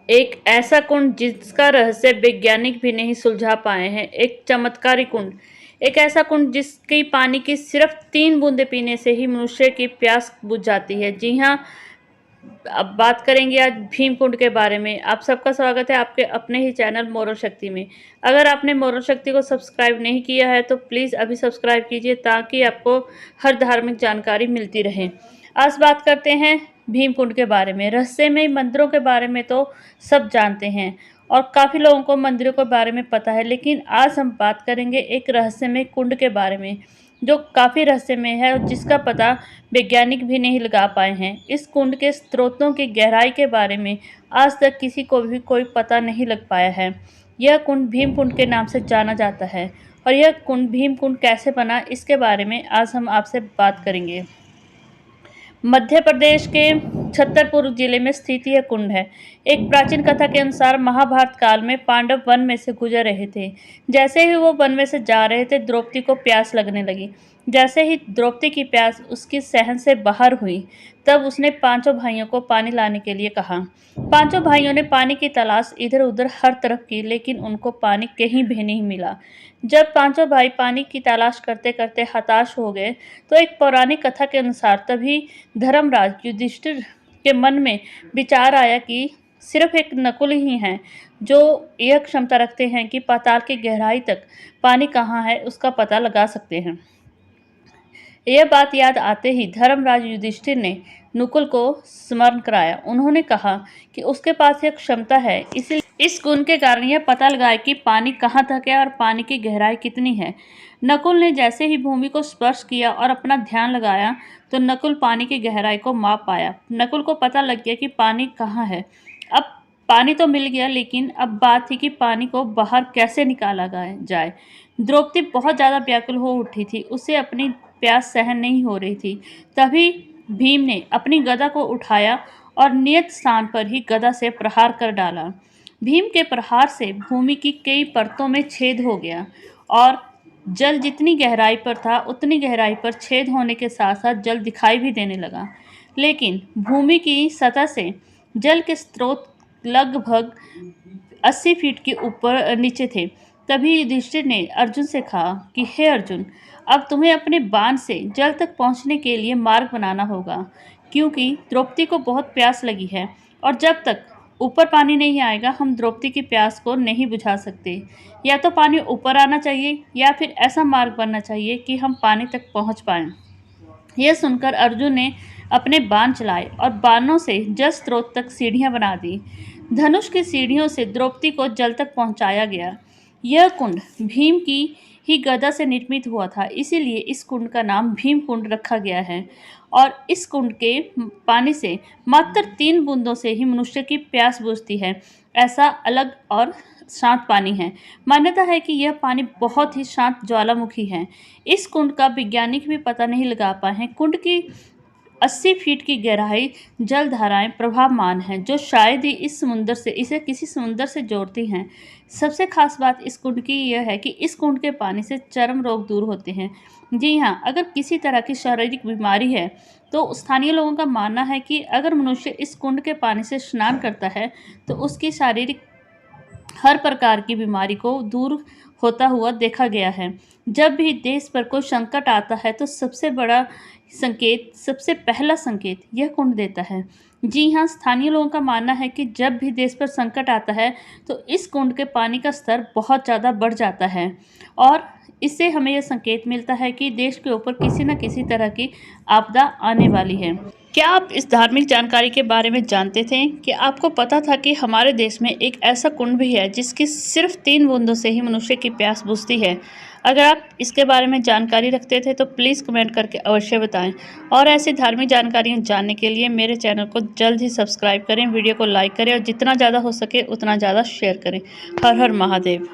एक ऐसा कुंड जिसका रहस्य वैज्ञानिक भी नहीं सुलझा पाए हैं। एक चमत्कारी कुंड, एक ऐसा कुंड जिसकी पानी की सिर्फ 3 बूंदे पीने से ही मनुष्य की प्यास बुझ जाती है। जी हाँ, अब बात करेंगे आज भीम कुंड के बारे में। आप सबका स्वागत है आपके अपने ही चैनल मोरल शक्ति में। अगर आपने मोरल शक्ति को सब्सक्राइब नहीं किया है तो प्लीज़ अभी सब्सक्राइब कीजिए ताकि आपको हर धार्मिक जानकारी मिलती रहे। आज बात करते हैं भीम कुंड के बारे में। रहस्यमय मंदिरों के बारे में तो सब जानते हैं और काफ़ी लोगों को मंदिरों के बारे में पता है, लेकिन आज हम बात करेंगे एक रहस्यमय कुंड के बारे में जो काफ़ी रहस्यमय है और जिसका पता वैज्ञानिक भी नहीं लगा पाए हैं। इस कुंड के स्रोतों की गहराई के बारे में आज तक किसी को भी कोई पता नहीं लग पाया है। यह कुंड भीम कुंड के नाम से जाना जाता है और यह कुंड भीम कुंड कैसे बना, इसके बारे में आज हम आपसे बात करेंगे। मध्य प्रदेश के छतरपुर जिले में स्थित यह कुंड है। एक प्राचीन कथा के अनुसार महाभारत काल में पांडव वन में से गुजर रहे थे। जैसे ही वो वन में से जा रहे थे, द्रौपदी को प्यास लगने लगी। जैसे ही द्रौपदी की प्यास उसकी सहन से बाहर हुई, तब उसने पांचों भाइयों को पानी लाने के लिए कहा। पांचों भाइयों ने पानी की तलाश इधर उधर हर तरफ की, लेकिन उनको पानी कहीं भी नहीं मिला। जब पांचों भाई पानी की तलाश करते करते हताश हो गए, तो एक पौराणिक कथा के अनुसार तभी धर्मराज युधिष्ठिर के मन में विचार आया कि सिर्फ एक नकुल ही हैं जो यह क्षमता रखते हैं कि पाताल की गहराई तक पानी कहाँ है उसका पता लगा सकते हैं। यह बात याद आते ही धर्मराज युधिष्ठिर ने नकुल को स्मरण कराया। उन्होंने कहा कि उसके पास यह क्षमता है, इसलिए इस गुण के कारण यह पता लगाए कि पानी कहाँ तक है और पानी की गहराई कितनी है। नकुल ने जैसे ही भूमि को स्पर्श किया और अपना ध्यान लगाया, तो नकुल पानी की गहराई को माप पाया। नकुल को पता लग गया कि पानी कहाँ है। अब पानी तो मिल गया, लेकिन अब बात थी कि पानी को बाहर कैसे निकाला जाए। द्रौपदी बहुत ज़्यादा व्याकुल हो उठी थी, उसे अपनी प्यास सहन नहीं हो रही थी। तभी भीम ने अपनी गदा को उठाया और नियत स्थान पर ही गदा से प्रहार कर डाला। भीम के प्रहार से भूमि की कई परतों में छेद हो गया और जल जितनी गहराई पर था उतनी गहराई पर छेद होने के साथ साथ जल दिखाई भी देने लगा। लेकिन भूमि की सतह से जल के स्रोत लगभग 80 फीट के ऊपर नीचे थे। तभी युधिष्ठिर ने अर्जुन से कहा कि हे अर्जुन, अब तुम्हें अपने बाण से जल तक पहुंचने के लिए मार्ग बनाना होगा, क्योंकि द्रौपदी को बहुत प्यास लगी है और जब तक ऊपर पानी नहीं आएगा हम द्रौपदी की प्यास को नहीं बुझा सकते। या तो पानी ऊपर आना चाहिए या फिर ऐसा मार्ग बनना चाहिए कि हम पानी तक पहुंच पाएं। यह सुनकर अर्जुन ने अपने बाण चलाए और बाणों से जल स्रोत तक सीढ़ियां बना दी। धनुष की सीढ़ियों से द्रौपदी को जल तक पहुंचाया गया। यह कुंड भीम की ही गदा से निर्मित हुआ था, इसीलिए इस कुंड का नाम भीम कुंड रखा गया है। और इस कुंड के पानी से मात्र 3 बूंदों से ही मनुष्य की प्यास बुझती है। ऐसा अलग और शांत पानी है। मान्यता है कि यह पानी बहुत ही शांत ज्वालामुखी है। इस कुंड का वैज्ञानिक भी पता नहीं लगा पाए हैं। कुंड की 80 फीट की गहराई जल धाराएं प्रभावमान हैं, जो शायद ही इसे किसी समुद्र से जोड़ती हैं। सबसे खास बात इस कुंड की यह है कि इस कुंड के पानी से चर्म रोग दूर होते हैं। जी हाँ, अगर किसी तरह की शारीरिक बीमारी है तो स्थानीय लोगों का मानना है कि अगर मनुष्य इस कुंड के पानी से स्नान करता है तो उसकी शारीरिक हर प्रकार की बीमारी को दूर होता हुआ देखा गया है। जब भी देश पर कोई संकट आता है तो सबसे पहला संकेत यह कुंड देता है। जी हाँ, स्थानीय लोगों का मानना है कि जब भी देश पर संकट आता है तो इस कुंड के पानी का स्तर बहुत ज़्यादा बढ़ जाता है और इससे हमें यह संकेत मिलता है कि देश के ऊपर किसी न किसी तरह की आपदा आने वाली है। क्या आप इस धार्मिक जानकारी के बारे में जानते थे कि आपको पता था कि हमारे देश में एक ऐसा कुंड भी है जिसकी सिर्फ 3 बूंदों से ही मनुष्य की प्यास बुझती है? अगर आप इसके बारे में जानकारी रखते थे तो प्लीज़ कमेंट करके अवश्य बताएं और ऐसी धार्मिक जानकारियाँ जानने के लिए मेरे चैनल को जल्द ही सब्सक्राइब करें, वीडियो को लाइक करें और जितना ज़्यादा हो सके उतना ज़्यादा शेयर करें। हर हर महादेव।